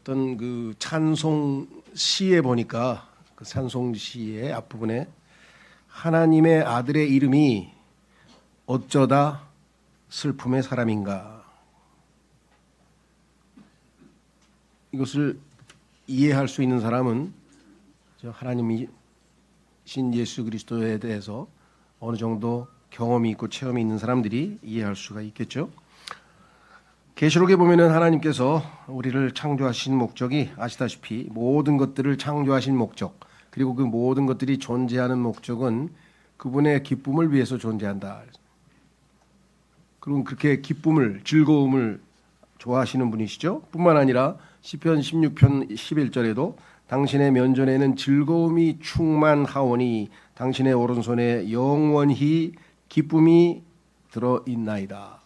어떤 그 찬송 시에 보니까 그 찬송 시의 앞부분에 하나님의 아들의 이름이 어쩌다 슬픔의 사람인가, 이것을 이해할 수 있는 사람은 하나님이신 예수 그리스도에 대해서 어느 정도 경험이 있고 체험이 있는 사람들이 이해할 수가 있겠죠. 계시록에 보면은 하나님께서 우리를 창조하신 목적이 아시다시피 모든 것들을 창조하신 목적, 그리고 그 모든 것들이 존재하는 목적은 그분의 기쁨을 위해서 존재한다. 그럼 그렇게 기쁨을, 즐거움을 좋아하시는 분이시죠. 뿐만 아니라 시편 16편 11절에도 당신의 면전에는 즐거움이 충만하오니 당신의 오른손에 영원히 기쁨이 들어있나이다.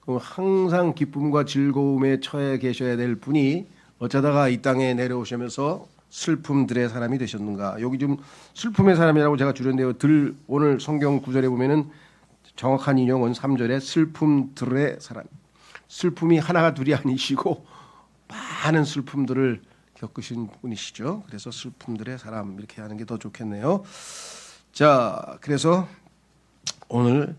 그럼 항상 기쁨과 즐거움에 처해 계셔야 될 분이 어쩌다가 이 땅에 내려오시면서 슬픔들의 사람이 되셨는가. 여기 좀 슬픔의 사람이라고 제가 줄였는데요. 오늘 성경 구절에 보면은 정확한 인용은 3절에 슬픔들의 사람. 슬픔이 하나가 둘이 아니시고 많은 슬픔들을 겪으신 분이시죠. 그래서 슬픔들의 사람 이렇게 하는 게 더 좋겠네요. 자, 그래서 오늘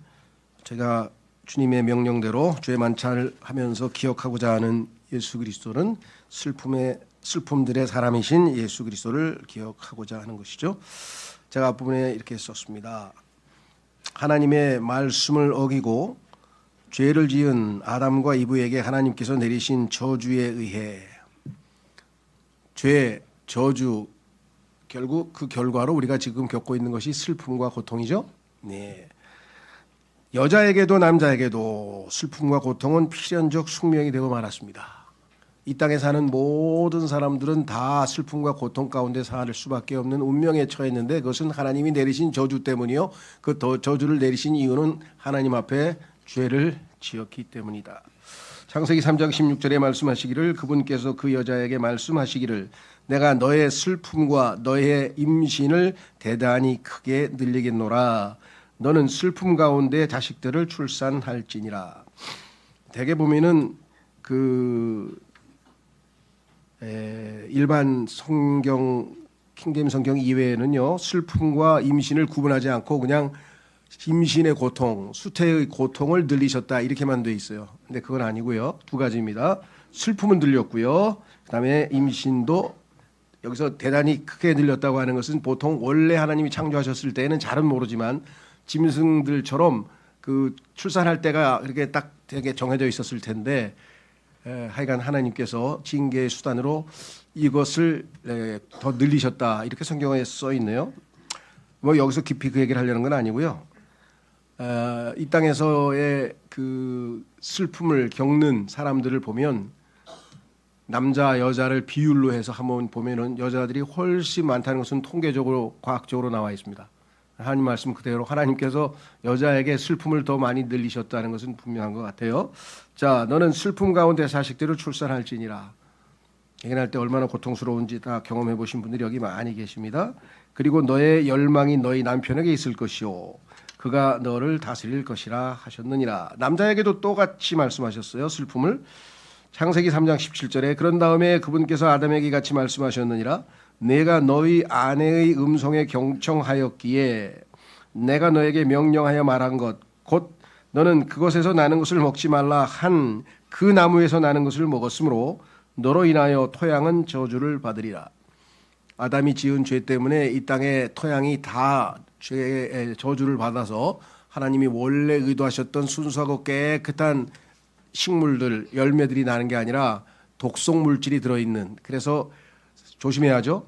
제가 주님의 명령대로 주의 만찬을 하면서 기억하고자 하는 예수 그리스도는 슬픔들의 사람이신 예수 그리스도를 기억하고자 하는 것이죠. 제가 앞부분에 이렇게 썼습니다. 하나님의 말씀을 어기고 죄를 지은 아담과 이브에게 하나님께서 내리신 저주에 의해 죄, 저주, 결국 그 결과로 우리가 지금 겪고 있는 것이 슬픔과 고통이죠. 네. 여자에게도 남자에게도 슬픔과 고통은 필연적 숙명이 되고 말았습니다. 이 땅에 사는 모든 사람들은 다 슬픔과 고통 가운데 살 수밖에 없는 운명에 처했는데 그것은 하나님이 내리신 저주 때문이요. 그 저주를 내리신 이유는 하나님 앞에 죄를 지었기 때문이다. 창세기 3장 16절에 말씀하시기를, 그분께서 그 여자에게 말씀하시기를 내가 너의 슬픔과 너의 임신을 대단히 크게 늘리겠노라. 너는 슬픔 가운데 자식들을 출산할지니라. 대개 보면은 일반 성경 킹제임스 성경 이외에는요 슬픔과 임신을 구분하지 않고 그냥 임신의 고통, 수태의 고통을 늘리셨다 이렇게만 돼 있어요. 근데 그건 아니고요. 두 가지입니다. 슬픔은 늘렸고요. 그다음에 임신도 여기서 대단히 크게 늘렸다고 하는 것은 보통 원래 하나님이 창조하셨을 때에는 잘은 모르지만 짐승들처럼 그 출산할 때가 이렇게 딱 되게 정해져 있었을 텐데 하여간 하나님께서 징계의 수단으로 이것을 더 늘리셨다 이렇게 성경에 써 있네요. 뭐 여기서 깊이 그 얘기를 하려는 건 아니고요. 이 땅에서의 그 슬픔을 겪는 사람들을 보면 남자 여자를 비율로 해서 한번 보면은 여자들이 훨씬 많다는 것은 통계적으로 과학적으로 나와 있습니다. 하나님 말씀 그대로 하나님께서 여자에게 슬픔을 더 많이 늘리셨다는 것은 분명한 것 같아요. 자, 너는 슬픔 가운데 자식들을 출산할지니라. 얘기할 때 얼마나 고통스러운지 다 경험해 보신 분들이 여기 많이 계십니다. 그리고 너의 열망이 너희 남편에게 있을 것이요 그가 너를 다스릴 것이라 하셨느니라. 남자에게도 똑같이 말씀하셨어요. 슬픔을. 창세기 3장 17절에 그런 다음에 그분께서 아담에게 같이 말씀하셨느니라. 내가 너희 아내의 음성에 경청하였기에 내가 너에게 명령하여 말한 것 곧 너는 그것에서 나는 것을 먹지 말라 한 그 나무에서 나는 것을 먹었으므로 너로 인하여 토양은 저주를 받으리라. 아담이 지은 죄 때문에 이 땅의 토양이 다 죄의 저주를 받아서 하나님이 원래 의도하셨던 순수하고 깨끗한 식물들, 열매들이 나는 게 아니라 독성 물질이 들어있는, 그래서 조심해야죠.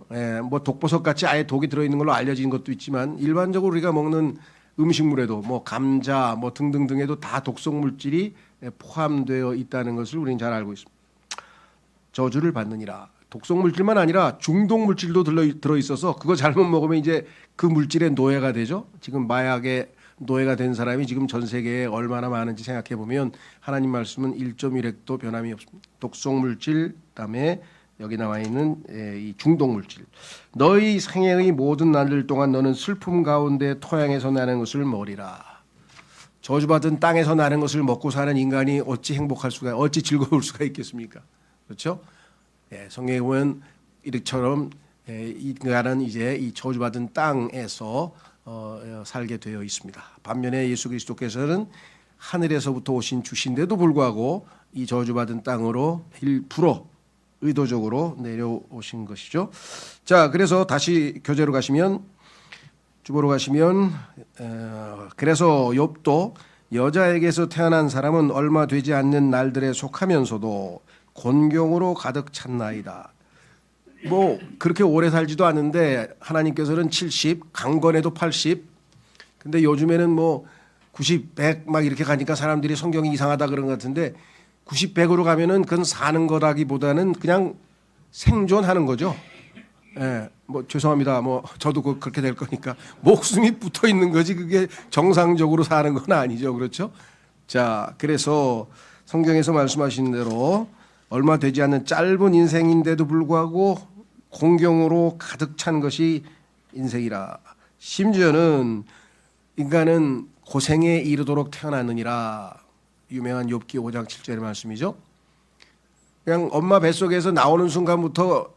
뭐 독버섯 같이 아예 독이 들어있는 걸로 알려진 것도 있지만 일반적으로 우리가 먹는 음식물에도 뭐 감자 뭐 등등등에도 다 독성 물질이 포함되어 있다는 것을 우리는 잘 알고 있습니다. 저주를 받느니라. 독성 물질만 아니라 중독 물질도 들어 있어서 그거 잘못 먹으면 이제 그 물질의 노예가 되죠. 지금 마약의 노예가 된 사람이 지금 전 세계에 얼마나 많은지 생각해 보면 하나님 말씀은 1.1획도 변함이 없습니다. 독성 물질, 그다음에 여기 나와 있는 이 중독 물질. 너희 생애의 모든 날들 동안 너는 슬픔 가운데 토양에서 나는 것을 먹으리라. 저주받은 땅에서 나는 것을 먹고 사는 인간이 어찌 행복할 수가, 어찌 즐거울 수가 있겠습니까? 그렇죠? 성경에 보면 이처럼 인간은 이제 이 저주받은 땅에서 살게 되어 있습니다. 반면에 예수 그리스도께서는 하늘에서부터 오신 주신데도 불구하고 이 저주받은 땅으로 일부러 의도적으로 내려오신 것이죠. 자, 그래서 다시 교재로 가시면 주보로 가시면 그래서 욥도 여자에게서 태어난 사람은 얼마 되지 않는 날들에 속하면서도 곤경으로 가득 찼나이다. 뭐 그렇게 오래 살지도 않는데 하나님께서는 70, 강건해도 80. 근데 요즘에는 뭐 90, 100 막 이렇게 가니까 사람들이 성경이 이상하다 그런 것 같은데 90, 100으로 가면은 그건 사는 거라기보다는 그냥 생존하는 거죠. 뭐 죄송합니다. 뭐 저도 그렇게 될 거니까 목숨이 붙어 있는 거지 그게 정상적으로 사는 건 아니죠. 그렇죠? 자, 그래서 성경에서 말씀하신 대로 얼마 되지 않는 짧은 인생인데도 불구하고 공경으로 가득 찬 것이 인생이라. 심지어는 인간은 고생에 이르도록 태어났느니라. 유명한 욥기 5장 7절의 말씀이죠. 그냥 엄마 뱃속에서 나오는 순간부터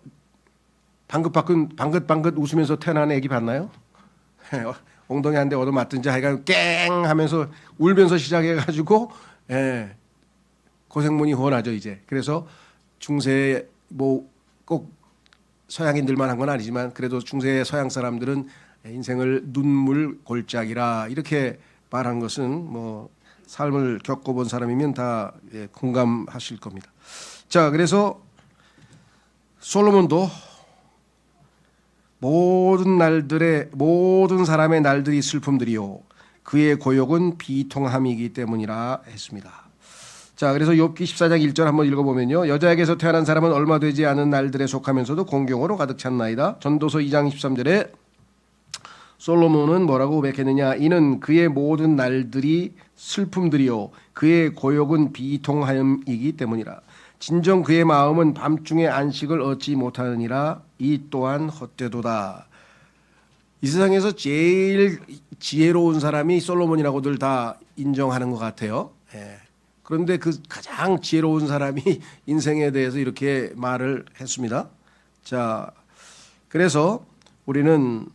방긋방긋 웃으면서 태어난 애기 봤나요? 엉덩이 한 대 얻어맞든지 하여간 깽 하면서 울면서 시작해가지고 고생문이 훤하죠 이제. 그래서 중세 뭐 꼭 서양인들만 한 건 아니지만 그래도 중세 서양 사람들은 인생을 눈물 골짜기라 이렇게 말한 것은 뭐 삶을 겪어본 사람이면 다 공감하실 겁니다. 자, 그래서 솔로몬도 모든 사람의 날들이 슬픔들이요 그의 고역은 비통함이기 때문이라 했습니다. 자, 그래서 욥기 14장 1절 한번 읽어보면요. 여자에게서 태어난 사람은 얼마 되지 않은 날들에 속하면서도 공경으로 가득 찼나이다. 전도서 2장 13절에 솔로몬은 뭐라고 고백했느냐. 이는 그의 모든 날들이 슬픔들이요 그의 고역은 비통함이기 때문이라. 진정 그의 마음은 밤중에 안식을 얻지 못하느니라. 이 또한 헛되도다. 이 세상에서 제일 지혜로운 사람이 솔로몬이라고들 다 인정하는 것 같아요. 그런데 그 가장 지혜로운 사람이 인생에 대해서 이렇게 말을 했습니다. 자, 그래서 우리는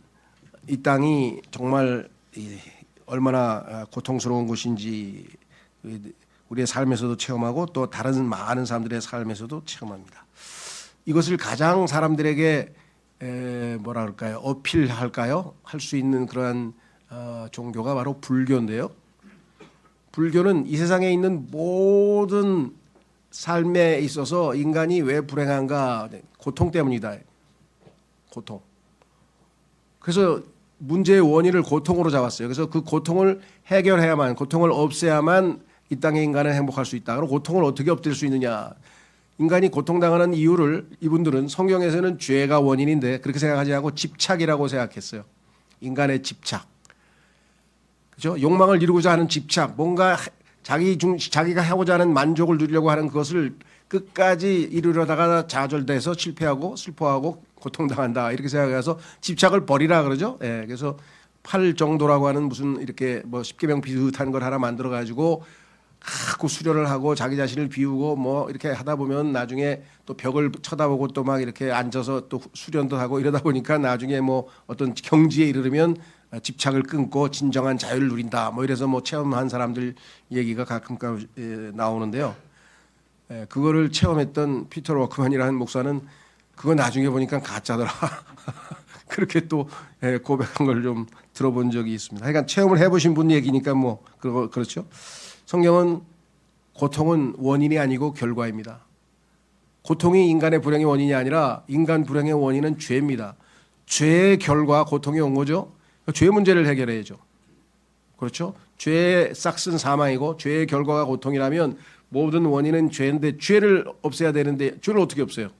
이 땅이 정말 얼마나 고통스러운 곳인지 우리의 삶에서도 체험하고 또 다른 많은 사람들의 삶에서도 체험합니다. 이것을 가장 사람들에게 뭐라 그럴까요? 어필할까요? 할 수 있는 그러한 종교가 바로 불교인데요. 불교는 이 세상에 있는 모든 삶에 있어서 인간이 왜 불행한가? 고통 때문이다. 고통. 그래서 문제의 원인을 고통으로 잡았어요. 그래서 그 고통을 해결해야만, 고통을 없애야만 이 땅의 인간은 행복할 수 있다. 그럼 고통을 어떻게 없앨 수 있느냐? 인간이 고통당하는 이유를 이분들은 성경에서는 죄가 원인인데 그렇게 생각하지 않고 집착이라고 생각했어요. 인간의 집착. 그죠? 욕망을 이루고자 하는 집착, 뭔가 자기가 하고자 하는 만족을 누리려고 하는 그것을 끝까지 이루려다가 좌절돼서 실패하고 슬퍼하고 고통당한다 이렇게 생각해서 집착을 버리라 그러죠. 그래서 8 정도라고 하는 무슨 이렇게 뭐 십계명 비슷한 걸 하나 만들어 가지고 자꾸 수련을 하고 자기 자신을 비우고 뭐 이렇게 하다 보면 나중에 또 벽을 쳐다보고 또 막 이렇게 앉아서 또 수련도 하고 이러다 보니까 나중에 뭐 어떤 경지에 이르면 집착을 끊고 진정한 자유를 누린다 뭐 이래서 뭐 체험한 사람들 얘기가 가끔 나오는데요. 그거를 체험했던 피터 워크만이라는 목사는 그거 나중에 보니까 가짜더라. 그렇게 또 고백한 걸 좀 들어본 적이 있습니다. 그러니까 체험을 해보신 분 얘기니까 뭐 그렇죠. 성경은 고통은 원인이 아니고 결과입니다. 고통이 인간의 불행의 원인이 아니라 인간 불행의 원인은 죄입니다. 죄의 결과 고통이 온 거죠. 죄 문제를 해결해야죠. 그렇죠? 죄의 싹슨 사망이고 죄의 결과가 고통이라면 모든 원인은 죄인데 죄를 없애야 되는데 죄를 어떻게 없애요?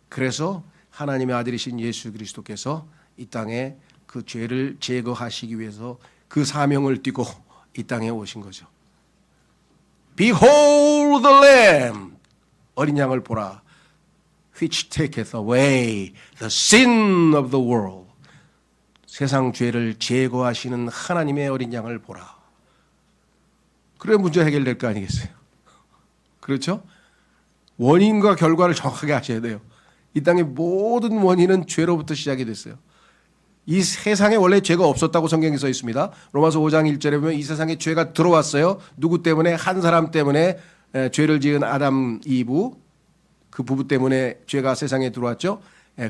그래서 하나님의 아들이신 예수 그리스도께서 이 땅에 그 죄를 제거하시기 위해서 그 사명을 띠고 이 땅에 오신 거죠. Behold the Lamb, 어린 양을 보라. Which taketh away the sin of the world. 세상 죄를 제거하시는 하나님의 어린 양을 보라. 그래 문제 해결될 거 아니겠어요? 그렇죠? 원인과 결과를 정확하게 아셔야 돼요. 이 땅의 모든 원인은 죄로부터 시작이 됐어요. 이 세상에 원래 죄가 없었다고 성경에 써 있습니다. 로마서 5장 1절에 보면 이 세상에 죄가 들어왔어요. 누구 때문에? 한 사람 때문에 죄를 지은 아담 이브, 그 부부 때문에 죄가 세상에 들어왔죠.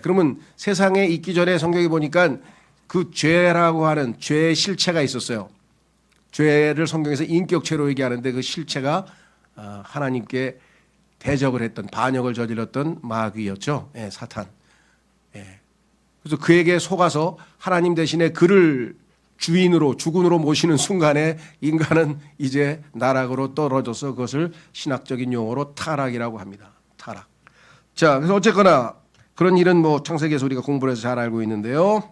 그러면 세상에 있기 전에 성경에 보니까 그 죄라고 하는 죄의 실체가 있었어요. 죄를 성경에서 인격체로 얘기하는데 그 실체가 하나님께 대적을 했던, 반역을 저질렀던 마귀였죠. 사탄. 그래서 그에게 속아서 하나님 대신에 그를 주인으로, 주군으로 모시는 순간에 인간은 이제 나락으로 떨어져서 그것을 신학적인 용어로 타락이라고 합니다. 타락. 자, 그래서 어쨌거나 그런 일은 뭐 창세기에서 우리가 공부를 해서 잘 알고 있는데요.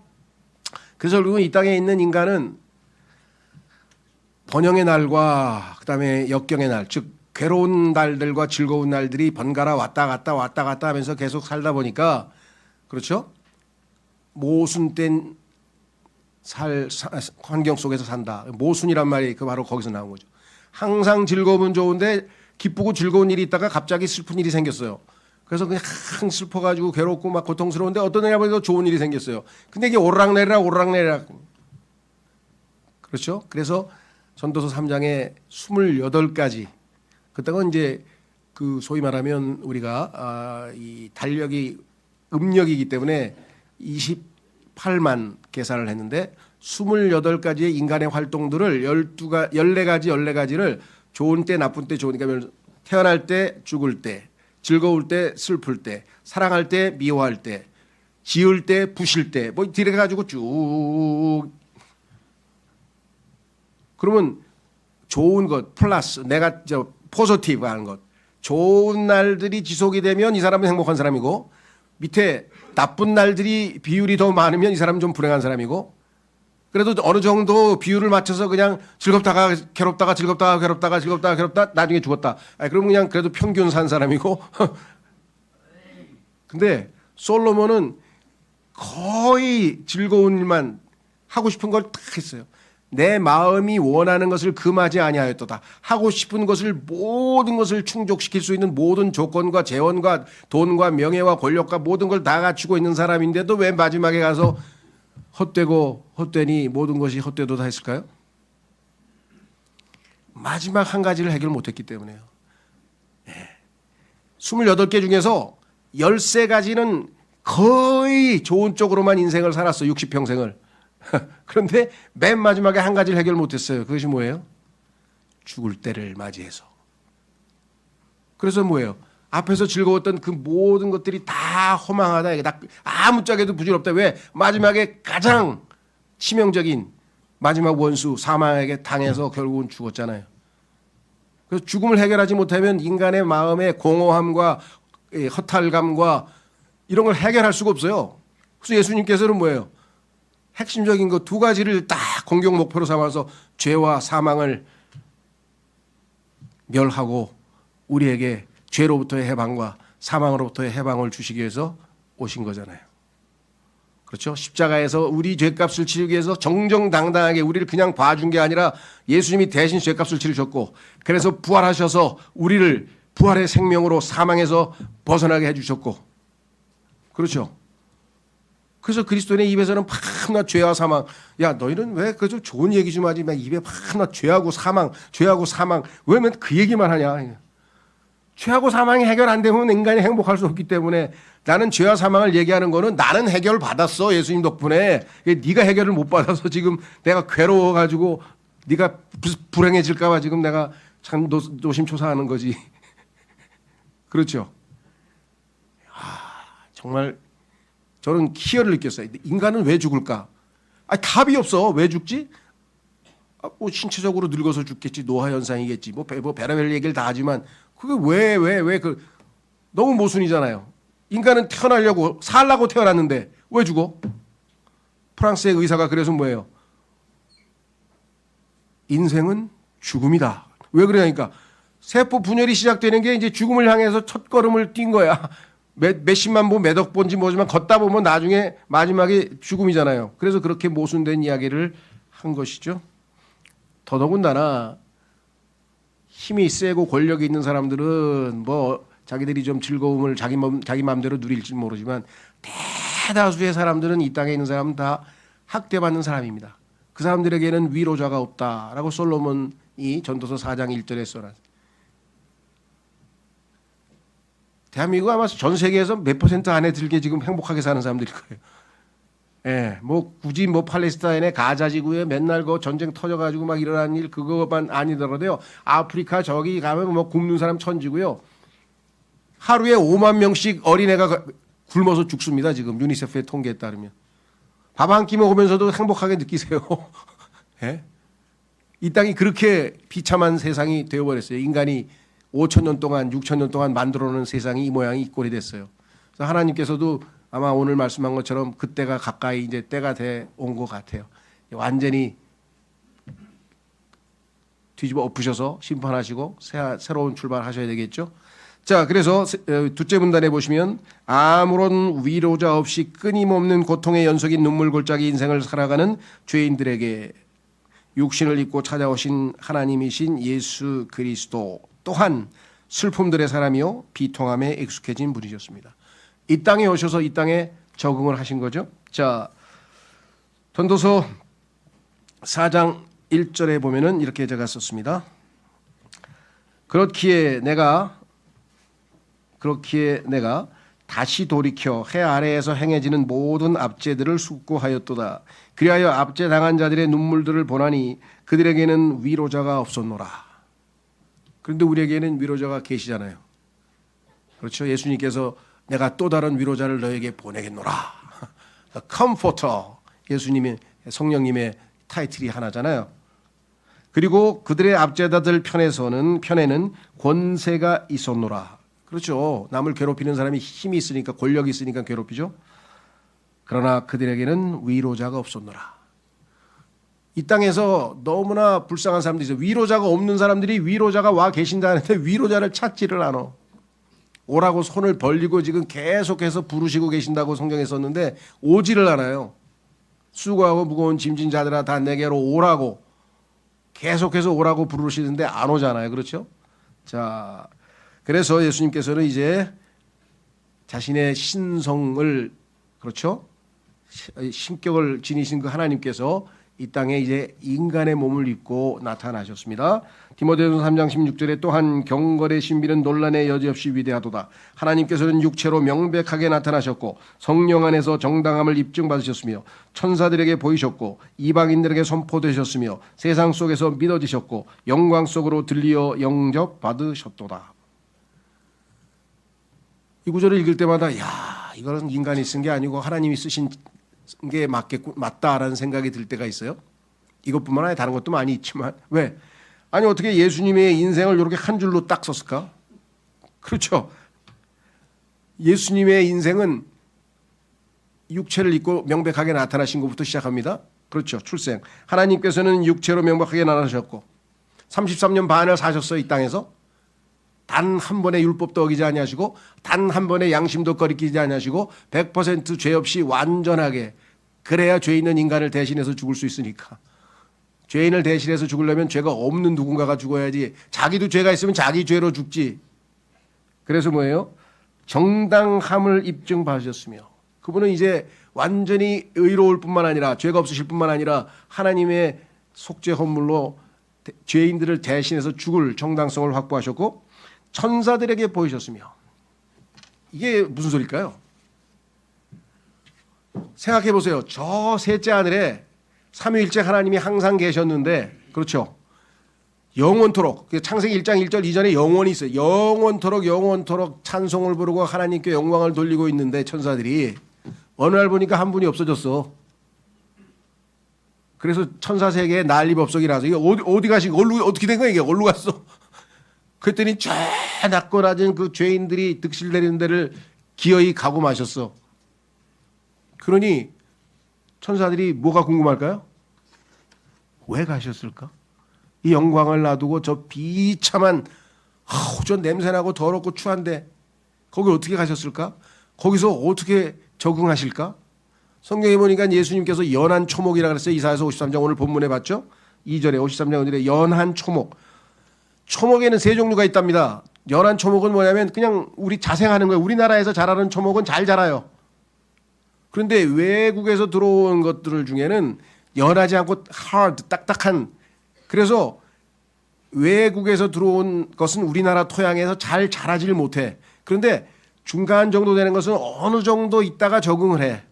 그래서 결국은 이 땅에 있는 인간은 번영의 날과 그다음에 역경의 날, 즉 괴로운 날들과 즐거운 날들이 번갈아 왔다 갔다 하면서 계속 살다 보니까, 그렇죠? 모순된 환경 속에서 산다. 모순이란 말이 그 바로 거기서 나온 거죠. 항상 즐거우면 좋은데 기쁘고 즐거운 일이 있다가 갑자기 슬픈 일이 생겼어요. 그래서 그냥 슬퍼가지고 괴롭고 막 고통스러운데 어떤 날에 보니까 좋은 일이 생겼어요. 근데 이게 오르락내리락. 그렇죠? 그래서 전도서 3장에 28가지, 그때가 이제 그 소위 말하면 우리가 이 달력이 음력이기 때문에 28만 계산을 했는데 28가지의 인간의 활동들을 14가지를 좋은 때 나쁜 때 좋으니까 태어날 때 죽을 때, 즐거울 때 슬플 때, 사랑할 때 미워할 때, 지을 때 부실 때, 뭐 이래 가지고 쭉. 그러면 좋은 것 플러스 내가 포지티브 하는 것, 좋은 날들이 지속이 되면 이 사람은 행복한 사람이고, 밑에 나쁜 날들이 비율이 더 많으면 이 사람은 좀 불행한 사람이고, 그래도 어느 정도 비율을 맞춰서 그냥 즐겁다가 괴롭다가 즐겁다가 괴롭다가 즐겁다가 괴롭다 나중에 죽었다. 그러면 그냥 그래도 평균 산 사람이고. 근데 솔로몬은 거의 즐거운 일만 하고 싶은 걸 딱 했어요. 내 마음이 원하는 것을 금하지 아니하였도다. 하고 싶은 것을 모든 것을 충족시킬 수 있는 모든 조건과 재원과 돈과 명예와 권력과 모든 걸 다 갖추고 있는 사람인데도 왜 마지막에 가서 헛되고 헛되니 모든 것이 헛되도다 했을까요? 마지막 한 가지를 해결 못했기 때문에요. 28개 중에서 13가지는 거의 좋은 쪽으로만 인생을 살았어. 60평생을. 그런데 맨 마지막에 한 가지를 해결 못했어요. 그것이 뭐예요? 죽을 때를 맞이해서. 그래서 뭐예요? 앞에서 즐거웠던 그 모든 것들이 다 허망하다. 아무짝에도 부질없다. 왜? 마지막에 가장 치명적인 마지막 원수 사망에게 당해서 결국은 죽었잖아요. 그래서 죽음을 해결하지 못하면 인간의 마음의 공허함과 허탈감과 이런 걸 해결할 수가 없어요. 그래서 예수님께서는 뭐예요? 핵심적인 거 2가지를 딱 공격 목표로 삼아서 죄와 사망을 멸하고 우리에게 죄로부터의 해방과 사망으로부터의 해방을 주시기 위해서 오신 거잖아요. 그렇죠? 십자가에서 우리 죄값을 치르기 위해서 정정당당하게 우리를 그냥 봐준 게 아니라 예수님이 대신 죄값을 치르셨고, 그래서 부활하셔서 우리를 부활의 생명으로 사망에서 벗어나게 해주셨고, 그렇죠? 그래서 그리스도인의 입에서는 팍나 죄와 사망. 야, 너희는 왜 그 좀 좋은 얘기 좀 하지? 막 입에 팍나 죄하고 사망. 왜 맨 그 얘기만 하냐? 죄하고 사망이 해결 안 되면 인간이 행복할 수 없기 때문에 나는 죄와 사망을 얘기하는 거는 나는 해결 받았어. 예수님 덕분에. 네가 해결을 못 받아서 지금 내가 괴로워가지고 네가 불행해질까 봐 지금 내가 참 노심초사하는 거지. 그렇죠? 정말 저는 희열을 느꼈어요. 인간은 왜 죽을까? 답이 없어. 왜 죽지? 뭐 신체적으로 늙어서 죽겠지. 노화 현상이겠지. 뭐 별의별 얘기를 다 하지만 그게 왜 너무 모순이잖아요. 인간은 태어나려고 살라고 태어났는데 왜 죽어? 프랑스의 의사가 그래서 뭐예요? 인생은 죽음이다. 왜 그러냐니까 세포 분열이 시작되는 게 이제 죽음을 향해서 첫 걸음을 뛴 거야. 몇십만 보, 몇억 본지 모르지만 걷다 보면 나중에 마지막에 죽음이잖아요. 그래서 그렇게 모순된 이야기를 한 것이죠. 더더군다나 힘이 세고 권력이 있는 사람들은 뭐 자기들이 좀 즐거움을 자기 마음대로 누릴지 모르지만 대다수의 사람들은 이 땅에 있는 사람은 다 학대받는 사람입니다. 그 사람들에게는 위로자가 없다라고 솔로몬이 전도서 4장 1절에 써놨어요. 대한민국 아마 전 세계에서 몇 퍼센트 안에 들게 지금 행복하게 사는 사람들일 거예요. 예, 뭐 굳이 뭐 팔레스타인의 가자 지구에 맨날 그 전쟁 터져가지고 막 일어나는 일 그것만 아니더라도요. 아프리카 저기 가면 뭐 굶는 사람 천지고요. 하루에 5만 명씩 어린애가 굶어서 죽습니다. 지금 유니세프의 통계에 따르면. 밥 한 끼 먹으면서도 행복하게 느끼세요. 예? 이 땅이 그렇게 비참한 세상이 되어버렸어요. 인간이 5천 년 동안 6천 년 동안 만들어놓은 세상이 이 모양이 이 꼴이 됐어요. 그래서 하나님께서도 아마 오늘 말씀한 것처럼 그때가 가까이 이제 때가 돼 온 것 같아요. 완전히 뒤집어 엎으셔서 심판하시고 새로운 출발하셔야 되겠죠. 자, 그래서 둘째 문단에 보시면 아무런 위로자 없이 끊임없는 고통의 연속인 눈물 골짜기 인생을 살아가는 죄인들에게 육신을 입고 찾아오신 하나님이신 예수 그리스도 또한 슬픔들의 사람이요 비통함에 익숙해진 분이셨습니다. 이 땅에 오셔서 이 땅에 적응을 하신 거죠. 자, 전도서 4장 1절에 보면은 이렇게 제가 썼습니다. 그렇기에 내가 다시 돌이켜 해 아래에서 행해지는 모든 압제들을 숙고하였도다. 그리하여 압제당한 자들의 눈물들을 보나니 그들에게는 위로자가 없었노라. 그런데 우리에게는 위로자가 계시잖아요. 그렇죠? 예수님께서 내가 또 다른 위로자를 너에게 보내겠노라. 컴포터, 예수님의 성령님의 타이틀이 하나잖아요. 그리고 그들의 압제자들 편에는 권세가 있었노라. 그렇죠. 남을 괴롭히는 사람이 힘이 있으니까 권력이 있으니까 괴롭히죠. 그러나 그들에게는 위로자가 없었노라. 이 땅에서 너무나 불쌍한 사람들이 있어요. 위로자가 없는 사람들이 위로자가 와 계신다는데 위로자를 찾지를 않아. 오라고 손을 벌리고 지금 계속해서 부르시고 계신다고 성경에 썼는데 오지를 않아요. 수고하고 무거운 짐진 자들아 다 내게로 오라고 계속해서 오라고 부르시는데 안 오잖아요. 그렇죠? 자, 그래서 예수님께서는 이제 자신의 신성을 그렇죠? 신격을 지니신 그 하나님께서 이 땅에 이제 인간의 몸을 입고 나타나셨습니다. 디모데전서 3장 16절에 또한 경건의 신비는 논란의 여지없이 위대하도다. 하나님께서는 육체로 명백하게 나타나셨고 성령 안에서 정당함을 입증받으셨으며 천사들에게 보이셨고 이방인들에게 선포되셨으며 세상 속에서 믿어지셨고 영광 속으로 들리어 영접받으셨도다. 이 구절을 읽을 때마다 야, 이거는 인간이 쓴 게 아니고 하나님이 쓰신 게 맞다라는 생각이 들 때가 있어요. 이것뿐만 아니라 다른 것도 많이 있지만 왜? 아니 어떻게 예수님의 인생을 이렇게 한 줄로 딱 썼을까? 그렇죠. 예수님의 인생은 육체를 입고 명백하게 나타나신 것부터 시작합니다. 그렇죠. 출생. 하나님께서는 육체로 명백하게 나타나셨고 33년 반을 사셨어요. 이 땅에서. 단 한 번의 율법도 어기지 아니하시고 단 한 번의 양심도 거리끼지 아니하시고 100% 죄 없이 완전하게 그래야 죄 있는 인간을 대신해서 죽을 수 있으니까. 죄인을 대신해서 죽으려면 죄가 없는 누군가가 죽어야지. 자기도 죄가 있으면 자기 죄로 죽지. 그래서 뭐예요? 정당함을 입증받으셨으며 그분은 이제 완전히 의로울 뿐만 아니라 죄가 없으실 뿐만 아니라 하나님의 속죄 헌물로 죄인들을 대신해서 죽을 정당성을 확보하셨고 천사들에게 보이셨으며 이게 무슨 소리일까요? 생각해 보세요. 저 셋째 하늘에 삼위일체 하나님이 항상 계셨는데 그렇죠. 영원토록 창세기 1장 1절 이전에 영원히 있어요. 영원토록 찬송을 부르고 하나님께 영광을 돌리고 있는데 천사들이 어느 날 보니까 한 분이 없어졌어. 그래서 천사 세계에 난리법석이 나서 이게 어디 가시고 어떻게 된 거야 이게 어디로 갔어? 그랬더니 저 낮고 낮은 그 죄인들이 득실되는 데를 기어이 가고 마셨어. 그러니 천사들이 뭐가 궁금할까요? 왜 가셨을까? 이 영광을 놔두고 저 비참한 저 냄새나고 더럽고 추한데 거기 어떻게 가셨을까? 거기서 어떻게 적응하실까? 성경에 보니까 예수님께서 연한 초목이라고 그랬어요. 이사야서 53장 오늘 본문에 봤죠? 2절에 53장 2절에 연한 초목. 초목에는 세 종류가 있답니다. 연한 초목은 뭐냐면 그냥 우리 자생하는 거예요. 우리나라에서 자라는 초목은 잘 자라요. 그런데 외국에서 들어온 것들 중에는 연하지 않고 hard, 딱딱한, 그래서 외국에서 들어온 것은 우리나라 토양에서 잘 자라질 못해. 그런데 중간 정도 되는 것은 어느 정도 있다가 적응을 해.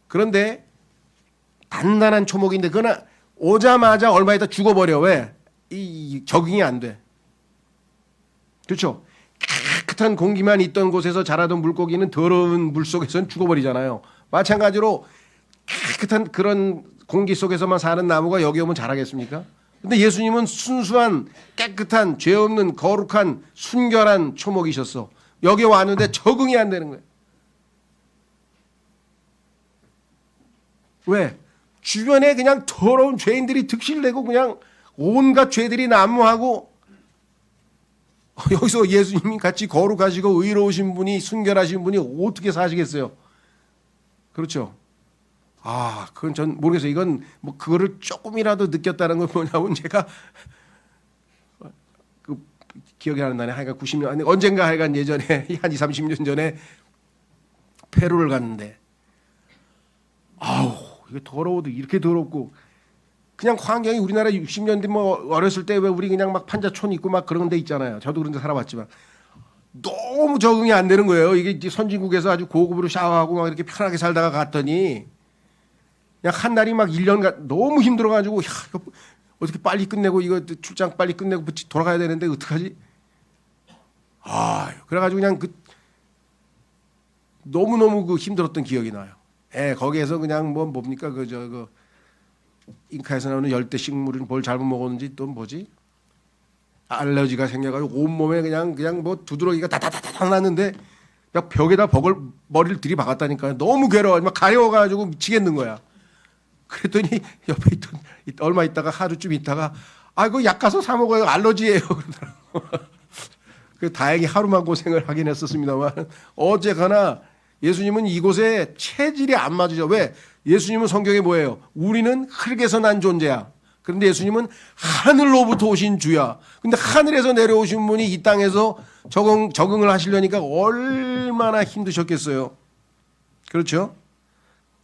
그런데 단단한 초목인데 그거는 오자마자 얼마 있다 죽어버려. 왜? 이 적응이 안 돼. 그렇죠? 깨끗한 공기만 있던 곳에서 자라던 물고기는 더러운 물 속에서는 죽어버리잖아요. 마찬가지로 깨끗한 그런 공기 속에서만 사는 나무가 여기 오면 자라겠습니까? 근데 예수님은 순수한 깨끗한 죄 없는 거룩한 순결한 초목이셨어. 여기 왔는데 적응이 안 되는 거예요. 왜? 주변에 그냥 더러운 죄인들이 득실내고 그냥 온갖 죄들이 난무하고 여기서 예수님이 같이 거룩하시고 의로우신 분이 순결하신 분이 어떻게 사시겠어요? 그렇죠? 아, 그건 전 모르겠어요. 이건 뭐 그거를 조금이라도 느꼈다는 건 뭐냐면 제가 그 기억이 안 나네. 하여간 90년 아니 언젠가 하여간 예전에 한 20, 30년 전에 페루를 갔는데 아우 이게 더러워도 이렇게 더럽고 그냥 환경이 우리나라 60년대 뭐 어렸을 때 왜 우리 그냥 막 판자촌 있고 막 그런 데 있잖아요. 저도 그런 데 살아봤지만 너무 적응이 안 되는 거예요. 이게 이제 선진국에서 아주 고급으로 샤워하고 막 이렇게 편하게 살다가 갔더니 그냥 한 달이 막 1년 너무 힘들어가지고 야, 이거 어떻게 빨리 끝내고 이거 출장 빨리 끝내고 돌아가야 되는데 어떡하지? 아, 그래가지고 그냥 그 너무너무 그 힘들었던 기억이 나요. 예, 거기에서 그냥 뭐 뭡니까 그 잉카에서 나오는 열대 식물은 뭘 잘못 먹었는지 또 뭐지? 알러지가 생겨가지고 온몸에 그냥 뭐 두드러기가 다다다다 났는데 막 벽에다 머리를 들이박았다니까요. 너무 괴로워. 막 가려워가지고 미치겠는 거야. 그랬더니 옆에 있던 얼마 있다가 하루쯤 있다가 아 이거 약 가서 사 먹어요. 알러지예요. 그러더라고. 그 다행히 하루만 고생을 하긴 했었습니다만 어쨌거나 예수님은 이곳에 체질이 안 맞으죠. 왜? 예수님은 성경에 뭐예요? 우리는 흙에서 난 존재야. 그런데 예수님은 하늘로부터 오신 주야. 근데 하늘에서 내려오신 분이 이 땅에서 적응을 하시려니까 얼마나 힘드셨겠어요. 그렇죠?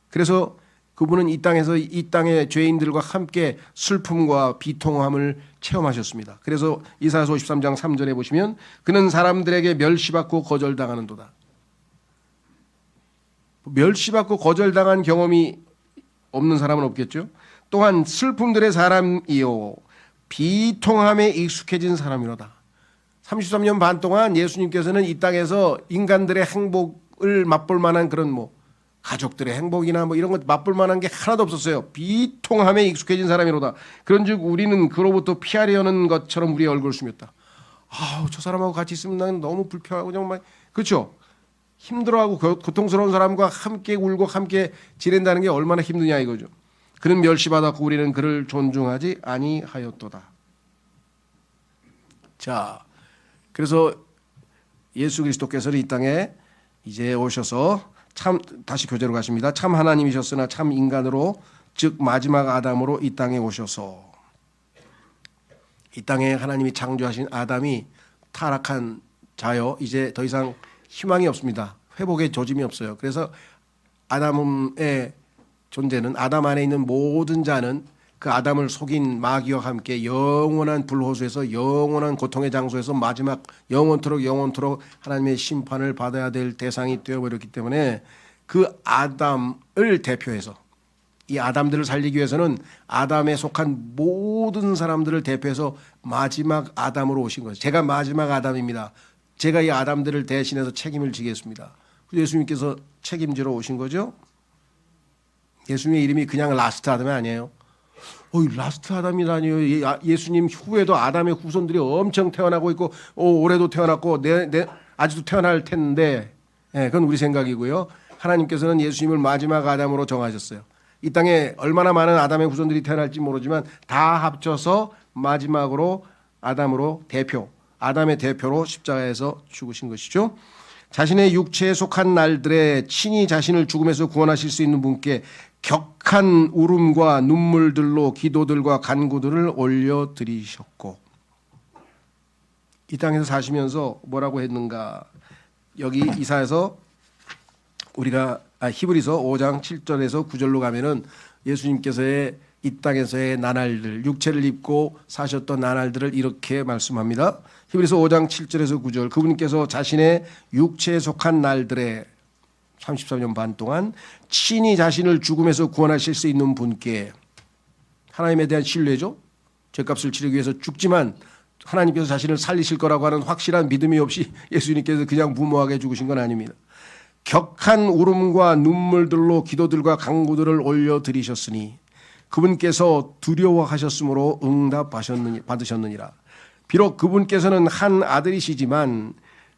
그래서 그분은 이 땅에서 이 땅의 죄인들과 함께 슬픔과 비통함을 체험하셨습니다. 그래서 이사야서 53장 3절에 보시면 그는 사람들에게 멸시받고 거절당하는도다. 멸시받고 거절당한 경험이 없는 사람은 없겠죠. 또한 슬픔들의 사람이요 비통함에 익숙해진 사람이로다. 33년 반 동안 예수님께서는 이 땅에서 인간들의 행복을 맛볼 만한 그런 뭐 가족들의 행복이나 뭐 이런 것 맛볼 만한 게 하나도 없었어요. 비통함에 익숙해진 사람이로다. 그런즉 우리는 그로부터 피하려는 것처럼 우리의 얼굴을 숨겼다. 아우 저 사람하고 같이 있으면 나는 너무 불편하고 정말 그렇죠. 힘들어하고 고통스러운 사람과 함께 울고 함께 지낸다는 게 얼마나 힘드냐 이거죠. 그는 멸시받았고 우리는 그를 존중하지 아니하였도다. 자, 그래서 예수 그리스도께서는 이 땅에 이제 오셔서 참 다시 교재로 가십니다. 참 하나님이셨으나 참 인간으로 즉 마지막 아담으로 이 땅에 오셔서 이 땅에 하나님이 창조하신 아담이 타락한 자여 이제 더 이상 희망이 없습니다. 회복의 조짐이 없어요. 그래서 아담의 존재는 아담 안에 있는 모든 자는 그 아담을 속인 마귀와 함께 영원한 불호수에서 영원한 고통의 장소에서 마지막 영원토록 하나님의 심판을 받아야 될 대상이 되어버렸기 때문에 그 아담을 대표해서 이 아담들을 살리기 위해서는 아담에 속한 모든 사람들을 대표해서 마지막 아담으로 오신 거죠. 제가 마지막 아담입니다. 제가 이 아담들을 대신해서 책임을 지겠습니다. 예수님께서 책임지러 오신 거죠. 예수님의 이름이 그냥 라스트 아담이 아니에요. 라스트 아담이라니요. 예수님 후에도 아담의 후손들이 엄청 태어나고 있고 올해도 태어났고 아직도 태어날 텐데 그건 우리 생각이고요. 하나님께서는 예수님을 마지막 아담으로 정하셨어요. 이 땅에 얼마나 많은 아담의 후손들이 태어날지 모르지만 다 합쳐서 마지막으로 아담으로 아담의 대표로 십자가에서 죽으신 것이죠. 자신의 육체에 속한 날들에 친히 자신을 죽음에서 구원하실 수 있는 분께 격한 울음과 눈물들로 기도들과 간구들을 올려드리셨고 이 땅에서 사시면서 뭐라고 했는가? 여기 이사에서 우리가 히브리서 5장 7절에서 9절로 가면은 예수님께서의 이 땅에서의 나날들, 육체를 입고 사셨던 나날들을 이렇게 말씀합니다. 히브리서 5장 7절에서 9절, 그분께서 자신의 육체에 속한 날들에 33년 반 동안 친히 자신을 죽음에서 구원하실 수 있는 분께, 하나님에 대한 신뢰죠. 죄값을 치르기 위해서 죽지만 하나님께서 자신을 살리실 거라고 하는 확실한 믿음이 없이 예수님께서 그냥 무모하게 죽으신 건 아닙니다. 격한 울음과 눈물들로 기도들과 간구들을 올려드리셨으니 그분께서 두려워하셨으므로 받으셨느니라. 비록 그분께서는 한 아들이시지만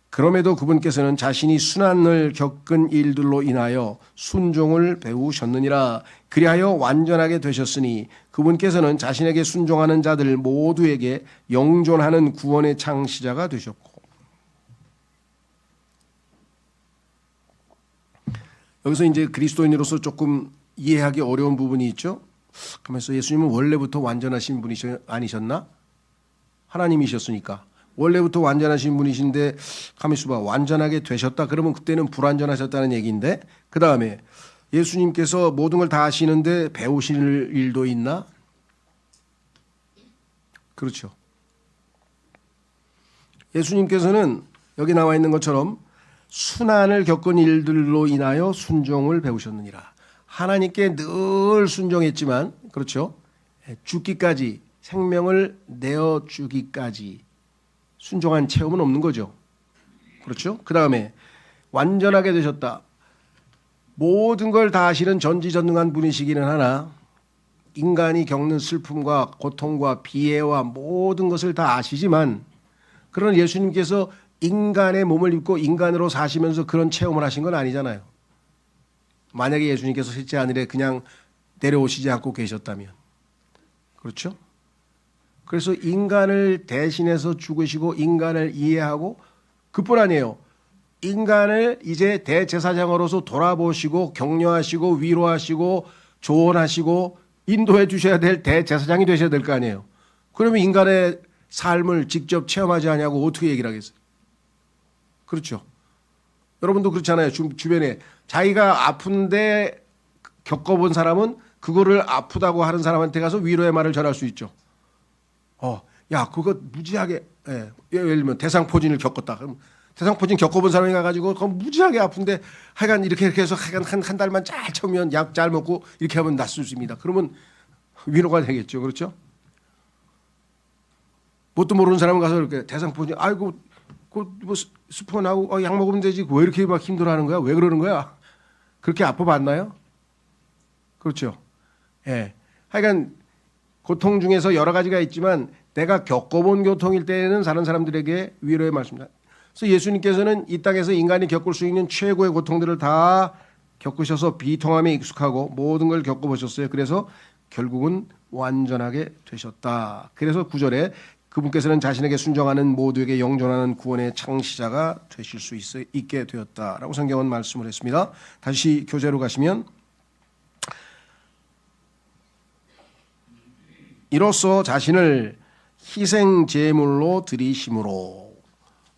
그럼에도 그분께서는 자신이 순환을 겪은 일들로 인하여 순종을 배우셨느니라. 그리하여 완전하게 되셨으니 그분께서는 자신에게 순종하는 자들 모두에게 영존하는 구원의 창시자가 되셨고. 여기서 이제 그리스도인으로서 조금 이해하기 어려운 부분이 있죠. 그러면서 예수님은 원래부터 완전하신 분이 아니셨나? 하나님이셨으니까 원래부터 완전하신 분이신데 가만히 있어봐, 완전하게 되셨다 그러면 그때는 불완전하셨다는 얘기인데, 그 다음에 예수님께서 모든 걸 다 하시는데 배우실 일도 있나? 그렇죠. 예수님께서는 여기 나와 있는 것처럼 순환을 겪은 일들로 인하여 순종을 배우셨느니라. 하나님께 늘 순종했지만, 그렇죠, 죽기까지, 생명을 내어주기까지 순종한 체험은 없는 거죠. 그렇죠. 그 다음에 완전하게 되셨다. 모든 걸 다 아시는 전지전능한 분이시기는 하나 인간이 겪는 슬픔과 고통과 비애와 모든 것을 다 아시지만, 그런 예수님께서 인간의 몸을 입고 인간으로 사시면서 그런 체험을 하신 건 아니잖아요. 만약에 예수님께서 셋째 하늘에 그냥 내려오시지 않고 계셨다면. 그렇죠? 그래서 인간을 대신해서 죽으시고 인간을 이해하고, 그뿐 아니에요. 인간을 이제 대제사장으로서 돌아보시고 격려하시고 위로하시고 조언하시고 인도해 주셔야 될 대제사장이 되셔야 될 거 아니에요. 그러면 인간의 삶을 직접 체험하지 않냐고 어떻게 얘기를 하겠어요? 그렇죠. 여러분도 그렇잖아요. 주변에 자기가 아픈데 겪어본 사람은 그거를 아프다고 하는 사람한테 가서 위로의 말을 전할 수 있죠. 야, 그거 무지하게, 예를 들면 대상포진을 겪었다. 그럼 대상포진 겪어본 사람이 가가지고 그거 무지하게 아픈데 하여간 이렇게 해서 하여간 한 달만 잘 참으면 약 잘 먹고 이렇게 하면 낫을 수 있습니다. 그러면 위로가 되겠죠. 그렇죠? 뭣도 모르는 사람은 가서 이렇게 대상포진, 아이고, 뭐 스폰하고 약 먹으면 되지. 왜 이렇게 막 힘들어하는 거야? 왜 그러는 거야? 그렇게 아파봤나요? 그렇죠. 예. 하여간 고통 중에서 여러 가지가 있지만 내가 겪어본 고통일 때에는 다른 사람들에게 위로의 말씀입니다. 그래서 예수님께서는 이 땅에서 인간이 겪을 수 있는 최고의 고통들을 다 겪으셔서 비통함에 익숙하고 모든 걸 겪어보셨어요. 그래서 결국은 완전하게 되셨다. 그래서 9절에 그분께서는 자신에게 순종하는 모두에게 영존하는 구원의 창시자가 되실 수 있게 되었다라고 성경은 말씀을 했습니다. 다시 교재로 가시면, 이로써 자신을 희생 제물로 드리심으로,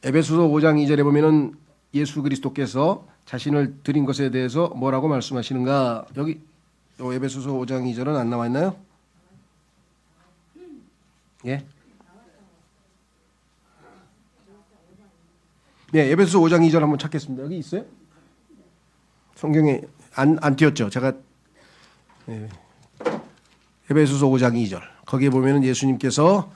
에베소서 5장 2절에 보면은 예수 그리스도께서 자신을 드린 것에 대해서 뭐라고 말씀하시는가? 여기 에베소서 5장 2절은 안 나와 있나요? 예? 네, 에베소서 5장 2절 한번 찾겠습니다. 여기 있어요? 성경에 안 띄었죠? 제가 에베소서 5장 2절 거기에 보면은 예수님께서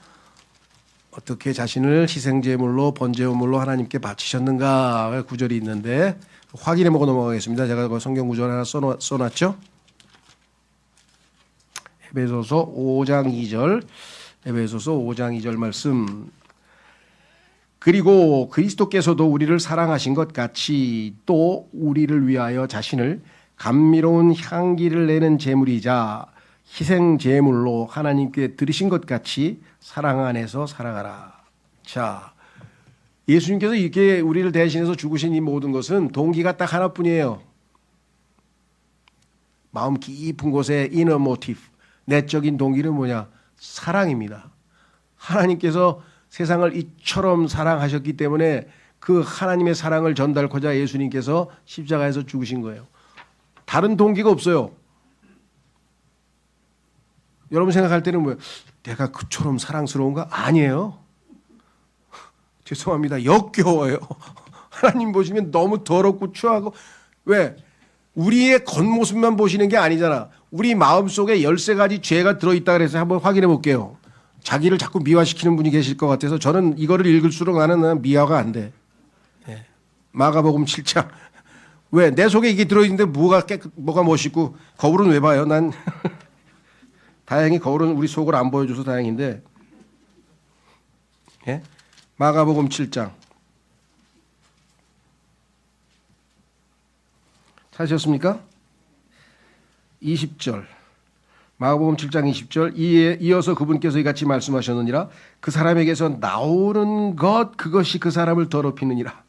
어떻게 자신을 희생제물로 번제물로 하나님께 바치셨는가 구절이 있는데 확인해보고 넘어가겠습니다. 제가 그 성경 구절 하나 써놨죠. 에베소서 5장 2절, 에베소서 5장 2절 말씀. 그리고 그리스도께서도 우리를 사랑하신 것 같이 또 우리를 위하여 자신을 감미로운 향기를 내는 제물이자 희생 제물로 하나님께 드리신 것 같이 사랑 안에서 살아가라. 자, 예수님께서 이렇게 우리를 대신해서 죽으신 이 모든 것은 동기가 딱 하나뿐이에요. 마음 깊은 곳에 inner motive, 내적인 동기는 뭐냐? 사랑입니다. 하나님께서 세상을 이처럼 사랑하셨기 때문에 그 하나님의 사랑을 전달하고자 예수님께서 십자가에서 죽으신 거예요. 다른 동기가 없어요. 여러분 생각할 때는 뭐예요? 내가 그처럼 사랑스러운가? 아니에요. 죄송합니다. 역겨워요. 하나님 보시면 너무 더럽고 추하고. 왜? 우리의 겉모습만 보시는 게 아니잖아. 우리 마음속에 13가지 죄가 들어있다 그래서 한번 확인해 볼게요. 자기를 자꾸 미화시키는 분이 계실 것 같아서 저는 이거를 읽을수록 나는 미화가 안 돼. 예. 마가복음 7장. 왜? 내 속에 이게 들어있는데 뭐가 멋있고 거울은 왜 봐요? 난 다행히 거울은 우리 속을 안 보여줘서 다행인데. 예? 마가복음 7장. 찾으셨습니까? 20절. 마가복음 7장 20절. 이어서 그분께서 이같이 말씀하셨느니라. 그 사람에게서 나오는 것 그것이 그 사람을 더럽히느니라.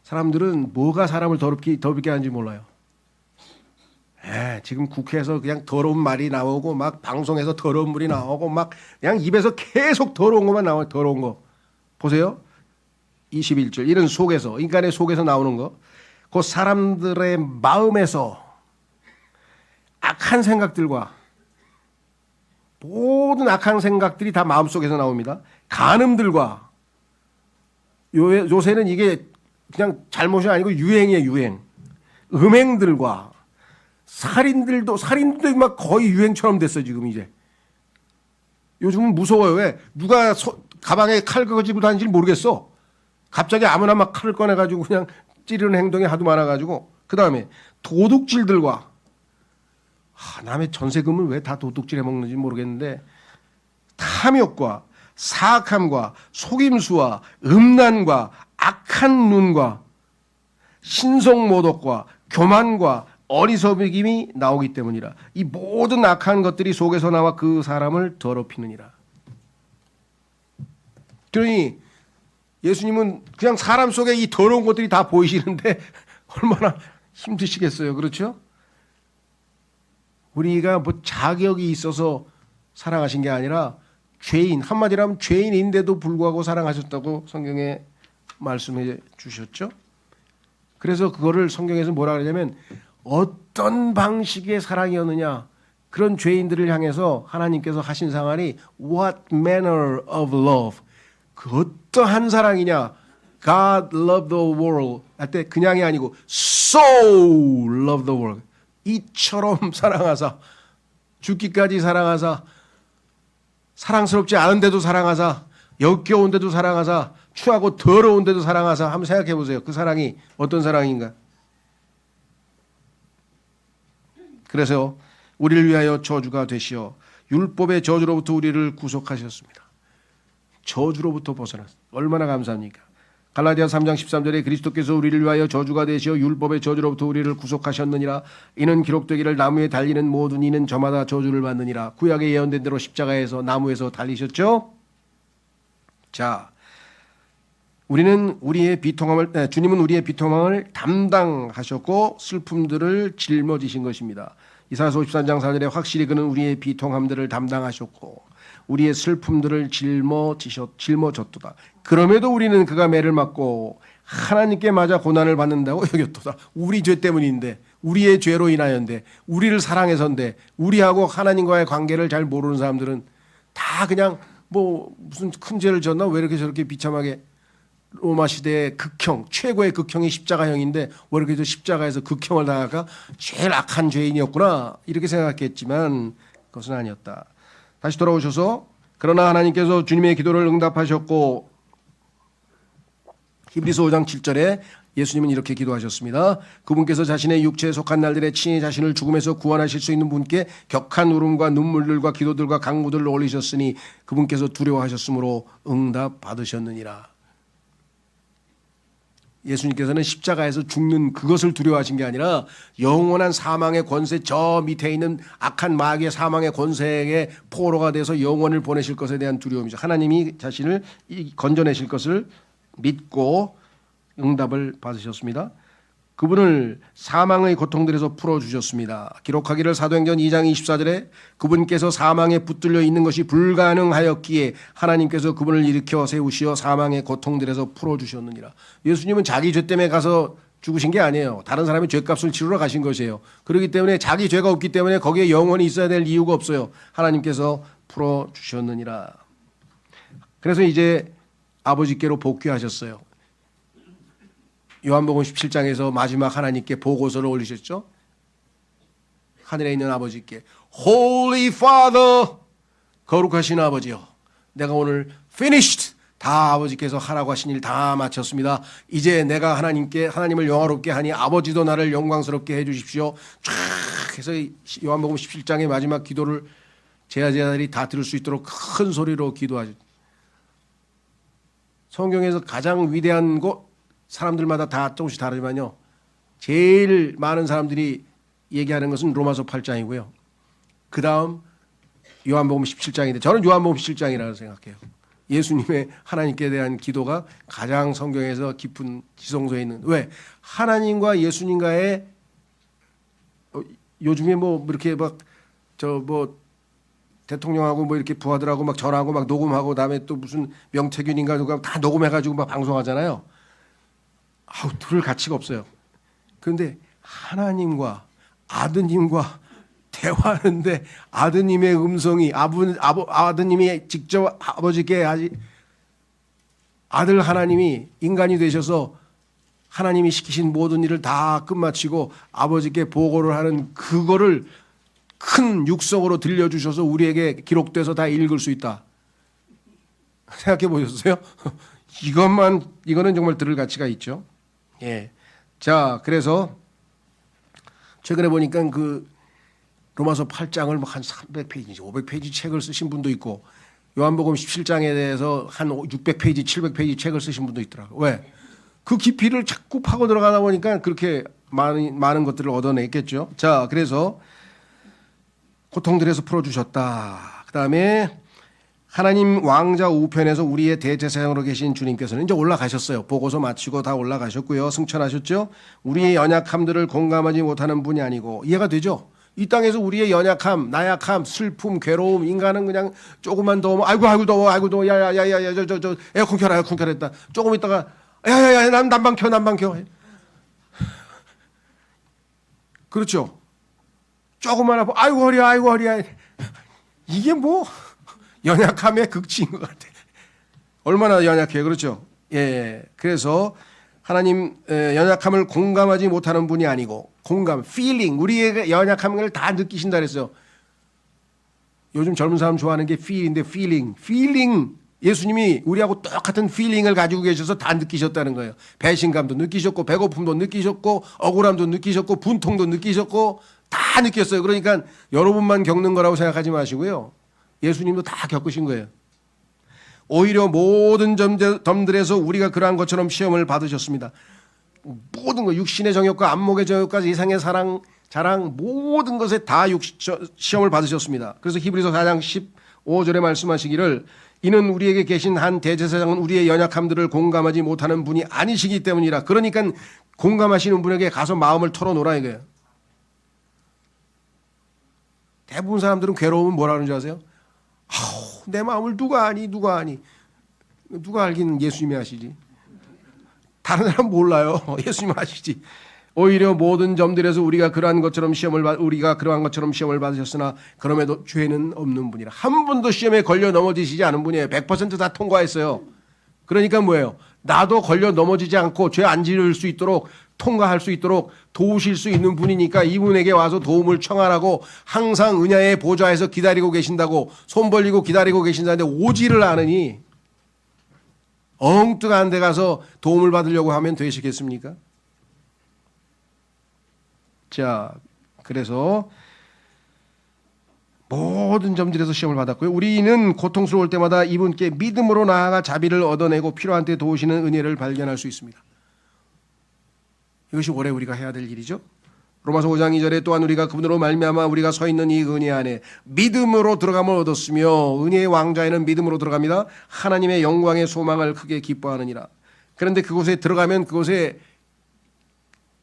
사람들은 뭐가 사람을 더럽게 하는지 몰라요. 지금 국회에서 그냥 더러운 말이 나오고 막 방송에서 더러운 물이 나오고 막 그냥 입에서 계속 더러운 것만 나와요. 더러운 거. 보세요. 21절. 이런 속에서 인간의 속에서 나오는 거. 그 사람들의 마음에서 악한 생각들과 모든 악한 생각들이 다 마음속에서 나옵니다. 간음들과 요새는 이게 그냥 잘못이 아니고 유행이에요. 유행. 음행들과 살인도 막 거의 유행처럼 됐어 지금 이제. 요즘은 무서워요. 왜? 누가 가방에 칼 가지고 다니는지 모르겠어. 갑자기 아무나 막 칼을 꺼내가지고 그냥 찌르는 행동이 하도 많아가지고. 그 다음에 도둑질들과 남의 전세금을 왜 다 도둑질해 먹는지 모르겠는데 탐욕과 사악함과 속임수와 음란과 악한 눈과 신성모독과 교만과 어리석음이 나오기 때문이라. 이 모든 악한 것들이 속에서 나와 그 사람을 더럽히느니라. 그러니 예수님은 그냥 사람 속에 이 더러운 것들이 다 보이시는데 얼마나 힘드시겠어요. 그렇죠? 우리가 뭐 자격이 있어서 사랑하신 게 아니라 죄인, 한마디로 하면 죄인인데도 불구하고 사랑하셨다고 성경에 말씀해 주셨죠. 그래서 그거를 성경에서 뭐라 그러냐면 어떤 방식의 사랑이었느냐, 그런 죄인들을 향해서 하나님께서 하신 상한이 What manner of love, 그 어떠한 사랑이냐. God loved the world 할 때 그냥이 아니고 so loved the world, 이처럼 사랑하사, 죽기까지 사랑하사, 사랑스럽지 않은데도 사랑하사, 역겨운데도 사랑하사, 추하고 더러운데도 사랑하사. 한번 생각해 보세요. 그 사랑이 어떤 사랑인가. 그래서 우리를 위하여 저주가 되시어 율법의 저주로부터 우리를 구속하셨습니다. 저주로부터 벗어났습니다. 얼마나 감사합니까? 갈라디아 3장 13절에 그리스도께서 우리를 위하여 저주가 되시어 율법의 저주로부터 우리를 구속하셨느니라. 이는 기록되기를 나무에 달리는 모든 이는 저마다 저주를 받느니라. 구약에 예언된 대로 십자가에서 나무에서 달리셨죠. 자, 주님은 우리의 비통함을 담당하셨고 슬픔들을 짊어지신 것입니다. 이사야서 53장 4절에 확실히 그는 우리의 비통함들을 담당하셨고 우리의 슬픔들을 짊어졌도다. 그럼에도 우리는 그가 매를 맞고 하나님께 맞아 고난을 받는다고 여겼도다. 우리 죄 때문인데, 우리의 죄로 인하여인데, 우리를 사랑해서인데, 우리하고 하나님과의 관계를 잘 모르는 사람들은 다 그냥 뭐 무슨 큰 죄를 졌나, 왜 이렇게 저렇게 비참하게, 로마 시대의 극형, 최고의 극형이 십자가형인데 왜 이렇게 십자가에서 극형을 당할까? 제일 악한 죄인이었구나, 이렇게 생각했지만 그것은 아니었다. 다시 돌아오셔서 그러나 하나님께서 주님의 기도를 응답하셨고, 히브리서 5장 7절에 예수님은 이렇게 기도하셨습니다. 그분께서 자신의 육체에 속한 날들에 친히 자신을 죽음에서 구원하실 수 있는 분께 격한 울음과 눈물들과 기도들과 강구들을 올리셨으니 그분께서 두려워하셨으므로 응답 받으셨느니라. 예수님께서는 십자가에서 죽는 그것을 두려워하신 게 아니라 영원한 사망의 권세, 저 밑에 있는 악한 마귀의 사망의 권세에 포로가 돼서 영원을 보내실 것에 대한 두려움이죠. 하나님이 자신을 건져내실 것을 믿고 응답을 받으셨습니다. 그분을 사망의 고통들에서 풀어주셨습니다. 기록하기를 사도행전 2장 24절에 그분께서 사망에 붙들려 있는 것이 불가능하였기에 하나님께서 그분을 일으켜 세우시어 사망의 고통들에서 풀어주셨느니라. 예수님은 자기 죄 때문에 가서 죽으신 게 아니에요. 다른 사람의 죄값을 치르러 가신 것이에요. 그렇기 때문에 자기 죄가 없기 때문에 거기에 영원히 있어야 될 이유가 없어요. 하나님께서 풀어주셨느니라. 그래서 이제 아버지께로 복귀하셨어요. 요한복음 17장에서 마지막 하나님께 보고서를 올리셨죠. 하늘에 있는 아버지께 Holy Father, 거룩하신 아버지요, 내가 오늘 finished, 다 아버지께서 하라고 하신 일 다 마쳤습니다. 이제 내가 하나님을 영화롭게 하니 아버지도 나를 영광스럽게 해주십시오. 쫙 해서 요한복음 17장의 마지막 기도를 제자들이 다 들을 수 있도록 큰 소리로 기도하죠. 성경에서 가장 위대한 곳, 사람들마다 다 조금씩 다르지만요, 제일 많은 사람들이 얘기하는 것은 로마서 8장이고요. 그 다음 요한복음 17장인데 저는 요한복음 17장이라고 생각해요. 예수님의 하나님께 대한 기도가 가장 성경에서 깊은 지성소에 있는. 왜? 하나님과 예수님과의 요즘에 뭐 이렇게 막 대통령하고 뭐 이렇게 부하들하고 막 전화하고 막 녹음하고 그다음에 또 무슨 명태균인가 누가 다 녹음해가지고 막 방송하잖아요. 들을 가치가 없어요. 그런데 하나님과 아드님과 대화하는데 아드님의 음성이 아드님이 직접 아버지께 아들 하나님이 인간이 되셔서 하나님이 시키신 모든 일을 다 끝마치고 아버지께 보고를 하는 그거를 큰 육성으로 들려주셔서 우리에게 기록돼서 다 읽을 수 있다. 생각해 보셨어요? 이거는 정말 들을 가치가 있죠. 예. 자, 그래서 최근에 보니까 그 로마서 8장을 한 300페이지, 500페이지 책을 쓰신 분도 있고 요한복음 17장에 대해서 한 600페이지, 700페이지 책을 쓰신 분도 있더라고요. 왜? 그 깊이를 자꾸 파고 들어가다 보니까 그렇게 많은 것들을 얻어냈겠죠. 자, 그래서 고통들에서 풀어주셨다. 그 다음에 하나님 왕자 우편에서 우리의 대제사장으로 계신 주님께서는 이제 올라가셨어요. 보고서 마치고 다 올라가셨고요. 승천하셨죠. 우리의 연약함들을 공감하지 못하는 분이 아니고, 이해가 되죠? 이 땅에서 우리의 연약함, 나약함, 슬픔, 괴로움, 인간은 그냥 조금만 더우면 아이고 더워, 야야야야 저 에어컨 켜라, 에어컨 켜라. 조금 있다가 야야야 난방 켜. 그렇죠? 조금만 아파, 아이고 허리야. 이게 뭐 연약함의 극치인 것 같아. 얼마나 연약해, 그렇죠? 예. 그래서 하나님 연약함을 공감하지 못하는 분이 아니고 feeling, 우리의 연약함을 다 느끼신다 그랬어요. 요즘 젊은 사람 좋아하는 게 feel인데 feeling. 예수님이 우리하고 똑같은 feeling을 가지고 계셔서 다 느끼셨다는 거예요. 배신감도 느끼셨고 배고픔도 느끼셨고 억울함도 느끼셨고 분통도 느끼셨고 다 느꼈어요. 그러니까 여러분만 겪는 거라고 생각하지 마시고요. 예수님도 다 겪으신 거예요. 오히려 모든 점들에서 우리가 그러한 것처럼 시험을 받으셨습니다. 모든 것, 육신의 정욕과 안목의 정욕까지 이상의 사랑, 자랑, 모든 것에 다 시험을 받으셨습니다. 그래서 히브리서 4장 15절에 말씀하시기를 이는 우리에게 계신 한 대제사장은 우리의 연약함들을 공감하지 못하는 분이 아니시기 때문이라. 그러니까 공감하시는 분에게 가서 마음을 털어놓으라 이거예요. 대부분 사람들은 괴로우면 뭐라 그러는 줄 아세요? 내 마음을 누가 아니? 누가 알기는 예수님이 아시지. 다른 사람 몰라요. 예수님 아시지. 오히려 모든 점들에서 우리가 그러한 것처럼 시험을 받으셨으나 그럼에도 죄는 없는 분이라. 한 번도 시험에 걸려 넘어지시지 않은 분이에요. 100% 다 통과했어요. 그러니까 뭐예요? 나도 걸려 넘어지지 않고 죄 안 지을 수 있도록 통과할 수 있도록 도우실 수 있는 분이니까 이분에게 와서 도움을 청하라고 항상 은혜의 보좌에서 기다리고 계신다고, 손 벌리고 기다리고 계신다는데 오지를 않으니 엉뚱한 데 가서 도움을 받으려고 하면 되시겠습니까? 자, 그래서 모든 점들에서 시험을 받았고요. 우리는 고통스러울 때마다 이분께 믿음으로 나아가 자비를 얻어내고 필요한 때 도우시는 은혜를 발견할 수 있습니다. 이것이 올해 우리가 해야 될 일이죠. 로마서 5장 2절에 또한 우리가 그분으로 말미암아 우리가 서 있는 이 은혜 안에 믿음으로 들어감을 얻었으며, 은혜의 왕좌에는 믿음으로 들어갑니다. 하나님의 영광의 소망을 크게 기뻐하느니라. 그런데 그곳에 들어가면 그곳에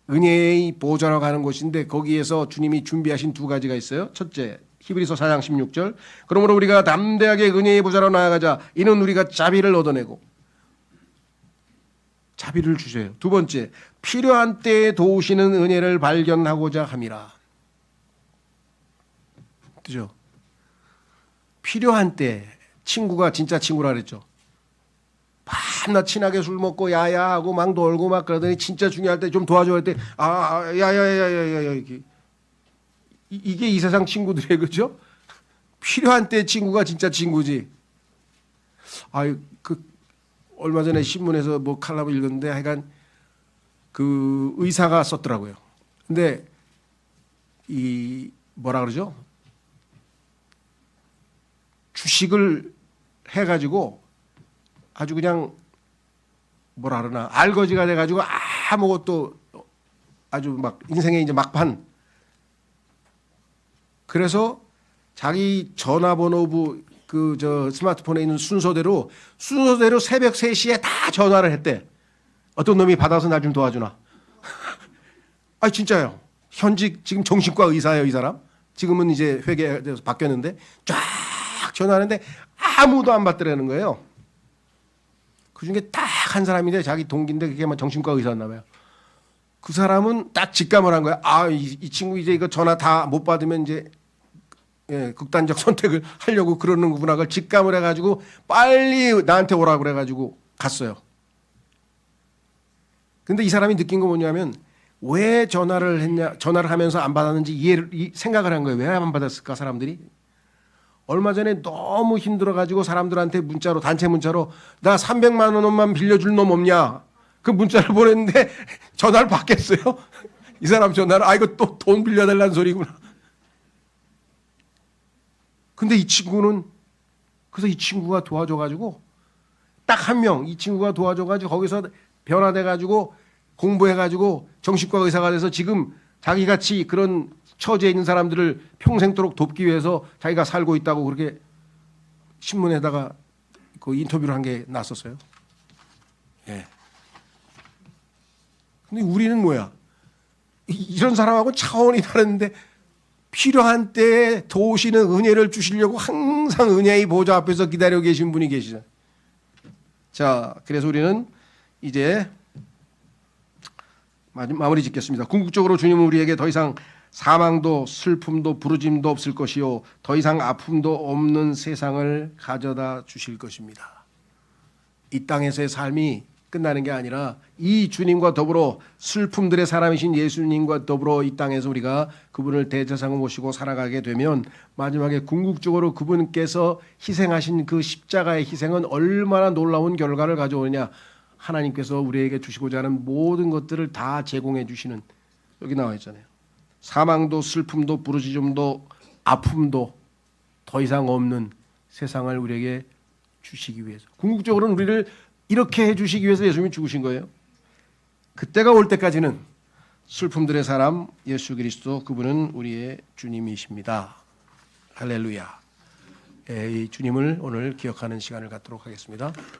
은혜의 보좌로 가는 곳인데 거기에서 주님이 준비하신 두 가지가 있어요. 첫째, 히브리서 4장 16절. 그러므로 우리가 담대하게 은혜의 보좌로 나아가자. 이는 우리가 자비를 얻어내고 자비를 주셔요. 두 번째, 필요한 때에 도우시는 은혜를 발견하고자 함이라. 그죠? 필요한 때 친구가 진짜 친구라 그랬죠. 밤낮 친하게 술 먹고 야야하고 막 놀고 막 그러더니 진짜 중요할 때 좀 도와줘야 할 때 야야야야야야 이게 이 세상 친구들이에요, 그죠? 필요한 때 친구가 진짜 친구지. 그 얼마 전에 신문에서 뭐 칼럼을 읽었는데 하여간 그 의사가 썼더라고요. 근데 이 뭐라 그러죠? 주식을 해가지고 아주 그냥 뭐라 그러나 알거지가 돼가지고 아무것도 아주 막 인생의 이제 막판. 그래서 자기 전화번호부 그 저 스마트폰에 있는 순서대로 새벽 3시에 다 전화를 했대. 어떤 놈이 받아서 나 좀 도와주나. 진짜요. 현직 지금 정신과 의사예요, 이 사람. 지금은 이제 회계돼서 바뀌었는데 쫙 전화하는데 아무도 안 받더라는 거예요. 그중에 딱 한 사람인데 자기 동기인데 그게 막 정신과 의사였나 봐요. 그 사람은 딱 직감을 한 거야. 이 친구 이제 이거 전화 다 못 받으면 이제 극단적 선택을 하려고 그러는 거구나. 그걸 직감을 해가지고 빨리 나한테 오라고 그래가지고 갔어요. 근데 이 사람이 느낀 거 뭐냐면 왜 전화를 하면서 안 받았는지 생각을 한 거예요. 왜 안 받았을까 사람들이? 얼마 전에 너무 힘들어가지고 사람들한테 문자로 단체 문자로 나 300만 원만 빌려줄 놈 없냐? 그 문자를 보냈는데 전화를 받겠어요? 이 사람 전화를 이거 또 돈 빌려달라는 소리구나. 근데 이 친구가 도와줘가지고 딱 한 명 이 친구가 도와줘가지고 거기서 변화돼가지고 공부해가지고 정신과 의사가 돼서 지금 자기같이 그런 처지에 있는 사람들을 평생도록 돕기 위해서 자기가 살고 있다고 그렇게 신문에다가 그 인터뷰를 한 게 났었어요. 예. 근데 우리는 뭐야? 이런 사람하고 차원이 다른데 필요한 때에 도우시는 은혜를 주시려고 항상 은혜의 보좌 앞에서 기다리고 계신 분이 계시죠. 자, 그래서 우리는 이제 마무리 짓겠습니다. 궁극적으로 주님은 우리에게 더 이상 사망도 슬픔도 부르짐도 없을 것이요 더 이상 아픔도 없는 세상을 가져다 주실 것입니다. 이 땅에서의 삶이 끝나는 게 아니라 이 주님과 더불어 슬픔들의 사람이신 예수님과 더불어 이 땅에서 우리가 그분을 대제사장으로 모시고 살아가게 되면 마지막에 궁극적으로 그분께서 희생하신 그 십자가의 희생은 얼마나 놀라운 결과를 가져오느냐. 하나님께서 우리에게 주시고자 하는 모든 것들을 다 제공해 주시는, 여기 나와 있잖아요. 사망도 슬픔도 부르짖음도 아픔도 더 이상 없는 세상을 우리에게 주시기 위해서, 궁극적으로는 우리를 이렇게 해주시기 위해서 예수님이 죽으신 거예요. 그때가 올 때까지는 슬픔들의 사람 예수 그리스도, 그분은 우리의 주님이십니다. 할렐루야. 이 주님을 오늘 기억하는 시간을 갖도록 하겠습니다.